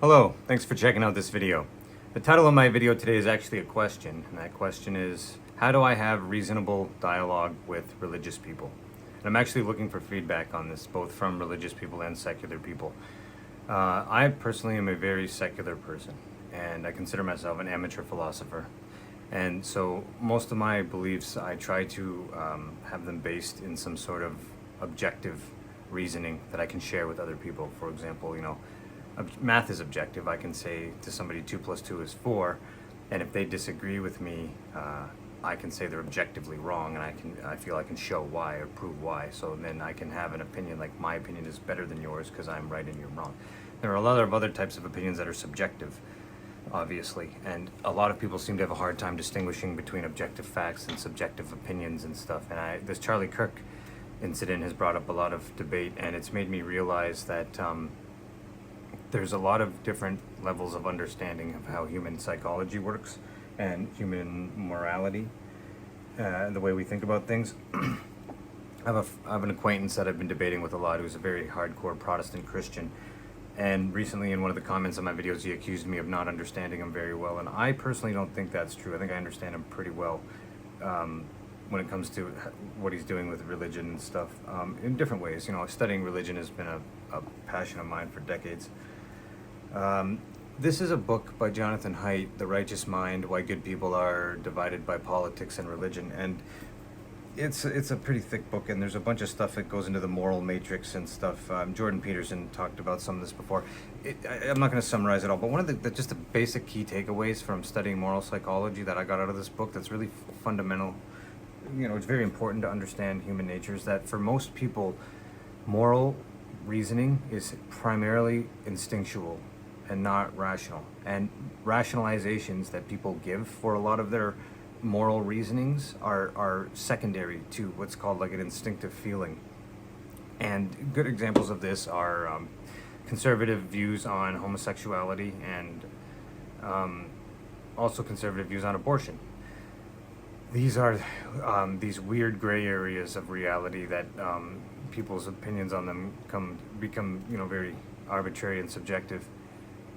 Hello, thanks for checking out this video. The title of my video today is actually a question, and that question is, how do I have reasonable dialogue with religious people? And I'm actually looking for feedback on this, both from religious people and secular people. I personally am a very secular person, and I consider myself an amateur philosopher. And so most of my beliefs, I try to have them based in some sort of objective reasoning that I can share with other people. For example, math is objective. I can say to somebody 2 plus 2 is 4, and if they disagree with me, I can say they're objectively wrong, and I feel I can show why or prove why. So then I can have an opinion like my opinion is better than yours because I'm right and you're wrong. There are a lot of other types of opinions that are subjective, obviously, and a lot of people seem to have a hard time distinguishing between objective facts and subjective opinions and stuff. And this Charlie Kirk incident has brought up a lot of debate, and it's made me realize that there's a lot of different levels of understanding of how human psychology works and human morality and the way we think about things. I have an acquaintance that I've been debating with a lot who's a very hardcore Protestant Christian, and recently in one of the comments on my videos he accused me of not understanding him very well, and I personally don't think that's true. I think I understand him pretty well when it comes to what he's doing with religion and stuff in different ways. Studying religion has been a passion of mine for decades. This is a book by Jonathan Haidt, The Righteous Mind, Why Good People Are Divided by Politics and Religion. And it's a pretty thick book, and there's a bunch of stuff that goes into the moral matrix and stuff. Jordan Peterson talked about some of this before. I'm not going to summarize it all, but one of just the basic key takeaways from studying moral psychology that I got out of this book that's really fundamental, it's very important to understand human nature, is that for most people, moral reasoning is primarily instinctual and not rational. And rationalizations that people give for a lot of their moral reasonings are secondary to what's called like an instinctive feeling. And good examples of this are conservative views on homosexuality and also conservative views on abortion. These are these weird gray areas of reality that people's opinions on them become very arbitrary and subjective.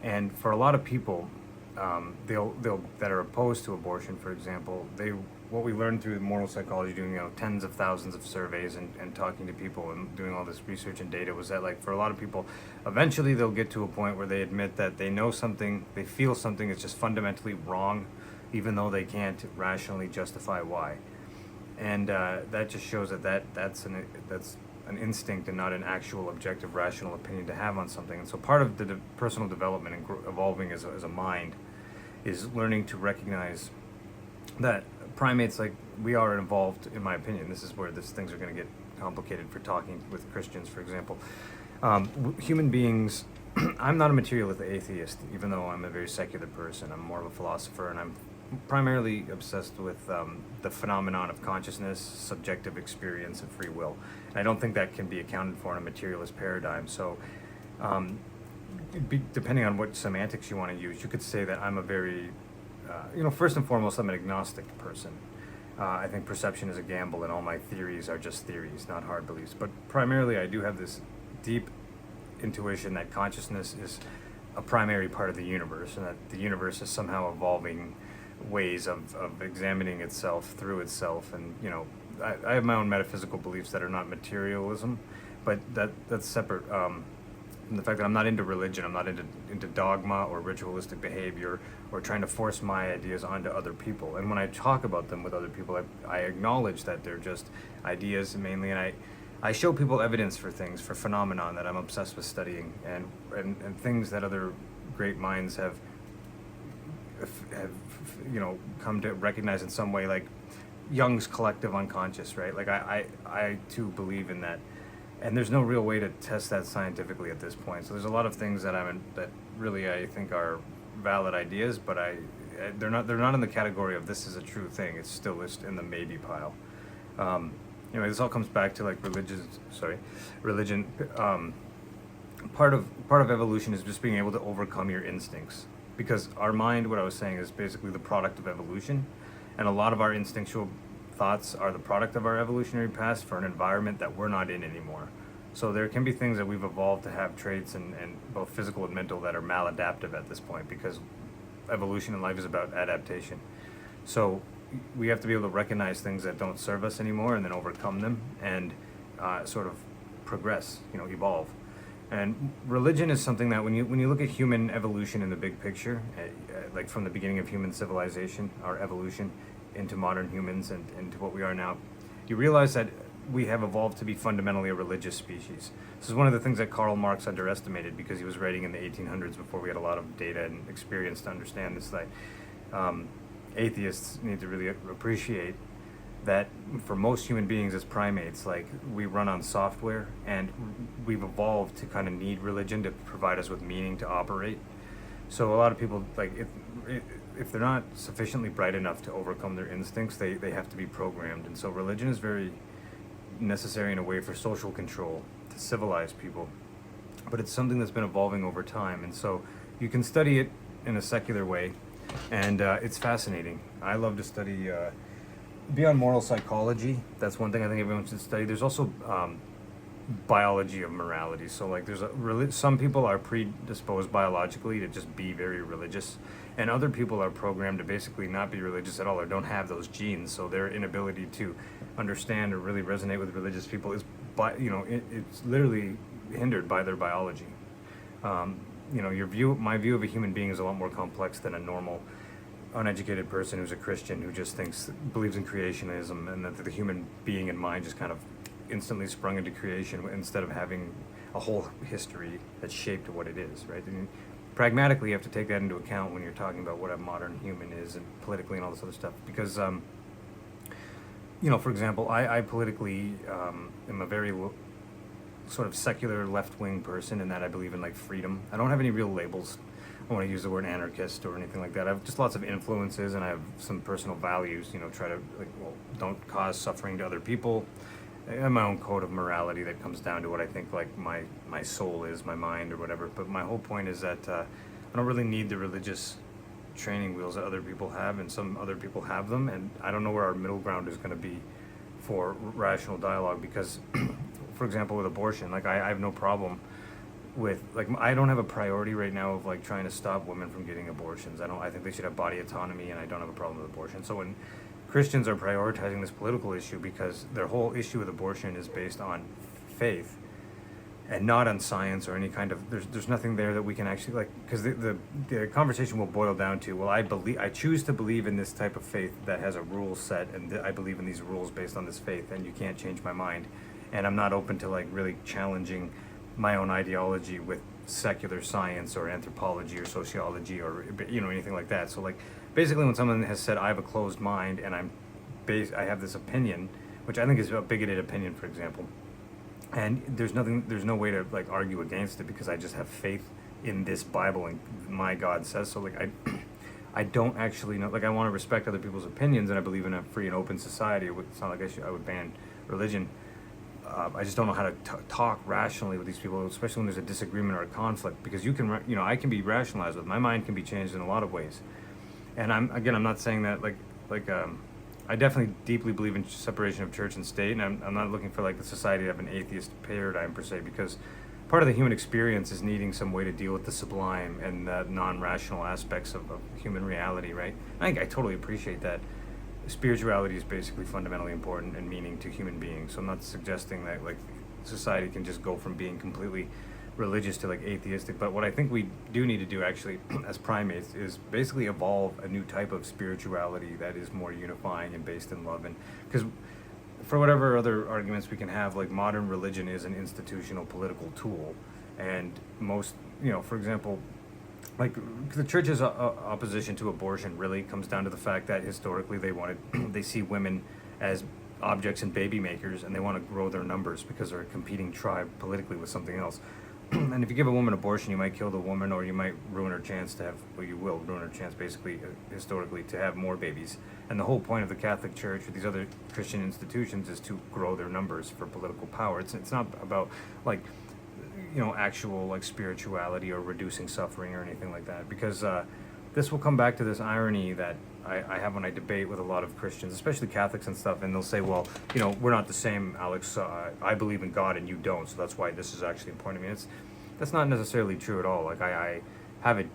And for a lot of people, they'll that are opposed to abortion, for example, what we learned through moral psychology, doing tens of thousands of surveys and talking to people and doing all this research and data, was that like for a lot of people, eventually they'll get to a point where they admit that they know something, they feel something is just fundamentally wrong, even though they can't rationally justify why. And that just shows that's an instinct and not an actual objective rational opinion to have on something. And so part of the personal development and evolving as a mind is learning to recognize that primates like we are involved, in my opinion. This is where things are going to get complicated for talking with Christians, for example. Human beings, I'm not a materialist atheist, even though I'm a very secular person. I'm more of a philosopher, and I'm primarily obsessed with the phenomenon of consciousness, subjective experience, and free will. And I don't think that can be accounted for in a materialist paradigm. So depending on what semantics you want to use, you could say that I'm a very, first and foremost, I'm an agnostic person. I think perception is a gamble, and all my theories are just theories, not hard beliefs. But primarily, I do have this deep intuition that consciousness is a primary part of the universe, and that the universe is somehow evolving ways of examining itself through itself. And I have my own metaphysical beliefs that are not materialism, but that's separate from the fact that I'm not into religion. I'm not into dogma or ritualistic behavior or trying to force my ideas onto other people. And when I talk about them with other people, I acknowledge that they're just ideas mainly, and I show people evidence for things, for phenomenon that I'm obsessed with studying, and things that other great minds have come to recognize in some way, like Jung's collective unconscious, right? Like I too believe in that, and there's no real way to test that scientifically at this point. So there's a lot of things that that really I think are valid ideas, but they're not in the category of this is a true thing. It's still in the maybe pile. This all comes back to like religion. Part of evolution is just being able to overcome your instincts. Because our mind, what I was saying, is basically the product of evolution. And a lot of our instinctual thoughts are the product of our evolutionary past for an environment that we're not in anymore. So there can be things that we've evolved to have traits and both physical and mental that are maladaptive at this point, because evolution in life is about adaptation. So we have to be able to recognize things that don't serve us anymore and then overcome them and sort of progress, evolve. And religion is something that when you look at human evolution in the big picture, like from the beginning of human civilization, our evolution into modern humans and into what we are now, you realize that we have evolved to be fundamentally a religious species. This is one of the things that Karl Marx underestimated, because he was writing in the 1800s before we had a lot of data and experience to understand this. That atheists need to really appreciate that for most human beings as primates, like, we run on software, and we've evolved to kind of need religion to provide us with meaning to operate. So a lot of people, like, if they're not sufficiently bright enough to overcome their instincts, they have to be programmed. And so religion is very necessary in a way for social control, to civilize people, but it's something that's been evolving over time. And so you can study it in a secular way, and it's fascinating. I love to study beyond moral psychology. That's one thing I think everyone should study. There's also biology of morality. So, like, some people are predisposed biologically to just be very religious, and other people are programmed to basically not be religious at all, or don't have those genes. So their inability to understand or really resonate with religious people is, it's literally hindered by their biology. My view of a human being is a lot more complex than a normal uneducated person who's a Christian, who just believes in creationism, and that the human being and mind just kind of instantly sprung into creation instead of having a whole history that's shaped what it is, right? And pragmatically, you have to take that into account when you're talking about what a modern human is, and politically and all this other stuff. Because, for example, I politically am a very sort of secular left-wing person, in that I believe in, like, freedom. I don't have any real labels. I want to use the word anarchist or anything like that. I have just lots of influences, and I have some personal values, try to, don't cause suffering to other people. I have my own code of morality that comes down to what I think, like, my soul is, my mind, or whatever. But my whole point is that I don't really need the religious training wheels that other people have, and some other people have them, and I don't know where our middle ground is going to be for rational dialogue. Because, for example, with abortion, like, I have no problem with, like, I don't have a priority right now of, like, trying to stop women from getting abortions. I think they should have body autonomy, and I don't have a problem with abortion. So when Christians are prioritizing this political issue, because their whole issue with abortion is based on faith and not on science or any kind of, there's nothing there that we can actually, like, because the conversation will boil down to, well, I choose to believe in this type of faith that has a rule set, and I believe in these rules based on this faith, and you can't change my mind, and I'm not open to, like, really challenging my own ideology with secular science or anthropology or sociology or anything like that. So, like, basically, when someone has said I have a closed mind and I have this opinion, which I think is a bigoted opinion, for example, and there's no way to, like, argue against it, because I just have faith in this Bible and my God says so. Like, I don't actually know, like, I want to respect other people's opinions, and I believe in a free and open society. It's not like I would ban religion. I just don't know how to talk rationally with these people, especially when there's a disagreement or a conflict, because I can be rationalized with. My mind can be changed in a lot of ways. And I'm not saying that, I definitely deeply believe in separation of church and state, and I'm not looking for, like, the society to have an atheist paradigm per se, because part of the human experience is needing some way to deal with the sublime and the non-rational aspects of human reality, right? I totally appreciate that. Spirituality is basically fundamentally important and meaning to human beings. So I'm not suggesting that, like, society can just go from being completely religious to, like, atheistic. But what I think we do need to do, actually, as primates, is basically evolve a new type of spirituality that is more unifying and based in love. And because for whatever other arguments we can have, like, modern religion is an institutional political tool, and most, for example, like, the church's opposition to abortion really comes down to the fact that historically they see women as objects and baby makers, and they want to grow their numbers because they're a competing tribe politically with something else. And if you give a woman abortion, you might kill the woman, or you might ruin her chance to have, well, you will ruin her chance, basically, historically, to have more babies. And the whole point of the Catholic Church or these other Christian institutions is to grow their numbers for political power. It's not about, like, actual, like, spirituality or reducing suffering or anything like that, because this will come back to this irony that I have when I debate with a lot of Christians, especially Catholics and stuff, and they'll say, well, we're not the same, Alex. I believe in God and you don't, so that's why this is actually important to me. That's not necessarily true at all. Like I have an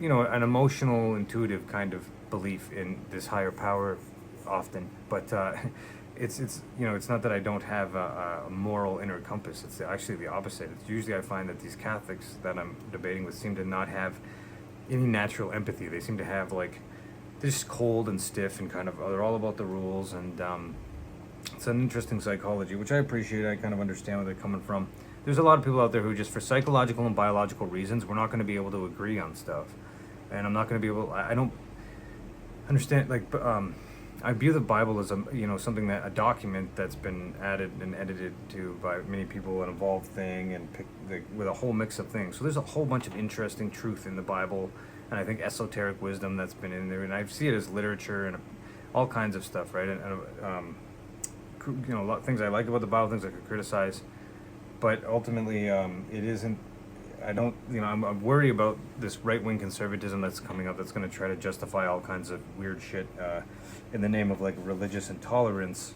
emotional, intuitive kind of belief in this higher power often, but it's not that I don't have a moral inner compass. It's actually the opposite. It's usually I find that these Catholics that I'm debating with seem to not have any natural empathy. They seem to have they're just cold and stiff and kind of they're all about the rules, and it's an interesting psychology, which I appreciate. I kind of understand where they're coming from. There's a lot of people out there who just for psychological and biological reasons we're not going to be able to agree on stuff, and I'm not going to be able. I don't understand I view the Bible as something a document that's been added and edited to by many people, an evolved thing, and with a whole mix of things. So there's a whole bunch of interesting truth in the Bible, and I think esoteric wisdom that's been in there, and I see it as literature and all kinds of stuff, right? And a lot of things I like about the Bible, things I could criticize, but ultimately it isn't. I don't, I'm worried about this right-wing conservatism that's coming up that's going to try to justify all kinds of weird shit in the name of religious intolerance.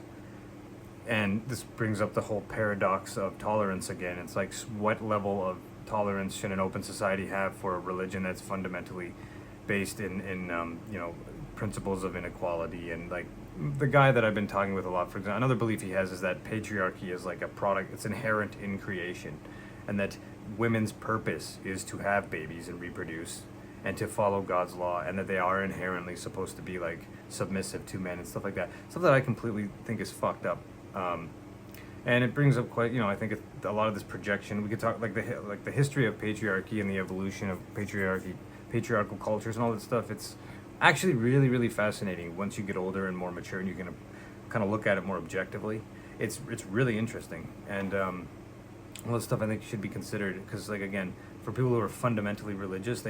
And this brings up the whole paradox of tolerance again. It's like, what level of tolerance should an open society have for a religion that's fundamentally based in principles of inequality? And the guy that I've been talking with a lot, for example, another belief he has is that patriarchy is like a product, it's inherent in creation, and that women's purpose is to have babies and reproduce and to follow God's law, and that they are inherently supposed to be submissive to men and stuff like that. Stuff that I completely think is fucked up. And it brings up quite, I think a lot of this projection. We could talk the history of patriarchy and the evolution of patriarchal cultures and all that stuff. It's actually really, really fascinating once you get older and more mature and you can kind of look at it more objectively. It's really interesting, and all this stuff I think should be considered, because again, for people who are fundamentally religious,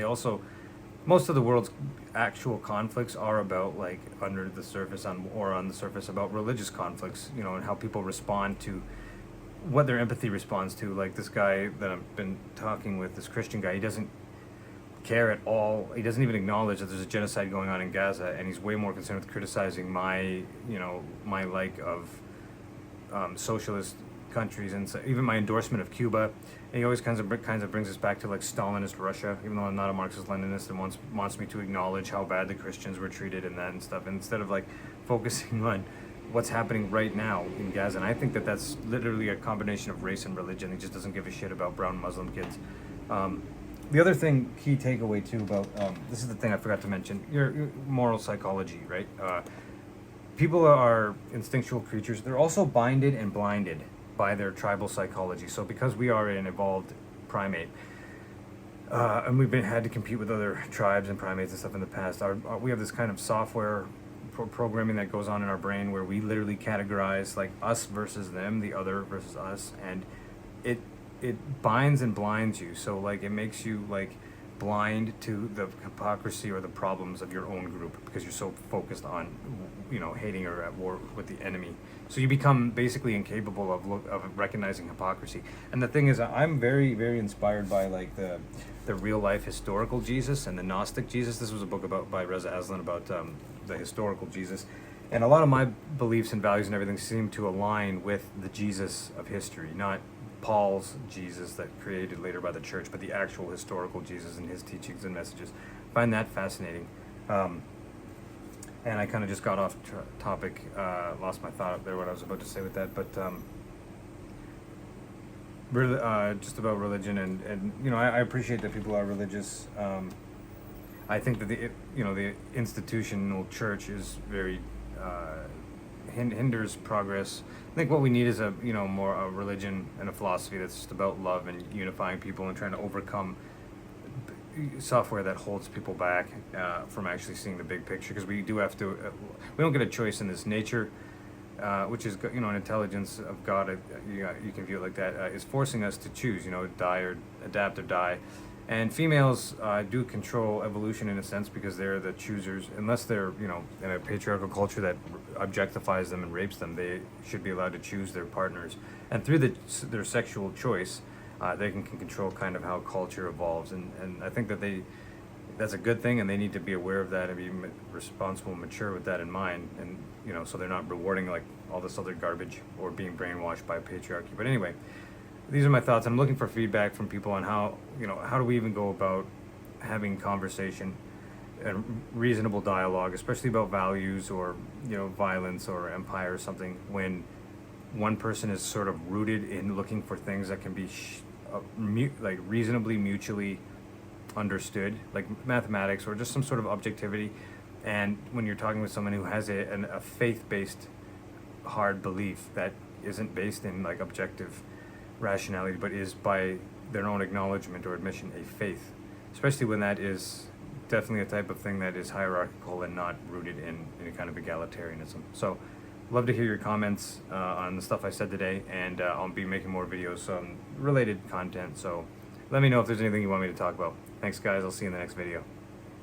most of the world's actual conflicts are about under the surface on the surface about religious conflicts, and how people respond to what their empathy responds to. Like this guy that I've been talking with, this Christian guy, he doesn't care at all. He doesn't even acknowledge that there's a genocide going on in Gaza, and he's way more concerned with criticizing my of socialist countries, and so even my endorsement of Cuba. And he always kinds of brings us back to Stalinist Russia, even though I'm not a Marxist-Leninist, and wants me to acknowledge how bad the Christians were treated and that and stuff, and instead of focusing on what's happening right now in Gaza. And I think that that's literally a combination of race and religion. He just doesn't give a shit about brown Muslim kids. The other key takeaway too about this is the thing I forgot to mention, your moral psychology, right? People are instinctual creatures. They're also binded and blinded by their tribal psychology. So because we are an evolved primate, and we've had to compete with other tribes and primates and stuff in the past, we have this kind of software programming that goes on in our brain where we literally categorize us versus them, the other versus us, and it binds and blinds you. So it makes you blind to the hypocrisy or the problems of your own group because you're so focused on hating or at war with the enemy. So you become basically incapable of recognizing hypocrisy. And the thing is, I'm very, very inspired by the real life historical Jesus and the Gnostic Jesus. This was a book by Reza Aslan about the historical Jesus, and a lot of my beliefs and values and everything seem to align with the Jesus of history, not Paul's Jesus that created later by the church, but the actual historical Jesus and his teachings and messages. I find that fascinating. And I kind of just got off topic, lost my thought up there, what I was about to say with that, but just about religion, and I appreciate that people are religious. I think that the institutional church is very hinders progress. I think what we need is a religion and a philosophy that's just about love and unifying people and trying to overcome software that holds people back from actually seeing the big picture, because we do have to we don't get a choice in this. Nature, which is an intelligence of God, you can view it like that, is forcing us to choose, die or adapt or die. And females do control evolution in a sense because they're the choosers. Unless they're, in a patriarchal culture that objectifies them and rapes them, they should be allowed to choose their partners. And through their sexual choice, they can control kind of how culture evolves. And I think that that's a good thing, and they need to be aware of that and be responsible and mature with that in mind, and so they're not rewarding like all this other garbage or being brainwashed by patriarchy. But anyway, these are my thoughts. I'm looking for feedback from people on how do we even go about having conversation and reasonable dialogue, especially about values or violence or empire or something, when one person is sort of rooted in looking for things that can be like reasonably mutually understood, like mathematics or just some sort of objectivity. And when you're talking with someone who has a faith-based hard belief that isn't based in like objective rationality, but is by their own acknowledgement or admission a faith, especially when that is definitely a type of thing that is hierarchical and not rooted in any kind of egalitarianism. So love to hear your comments on the stuff I said today, and I'll be making more videos on related content, so let me know if there's anything you want me to talk about. Thanks guys, I'll see you in the next video.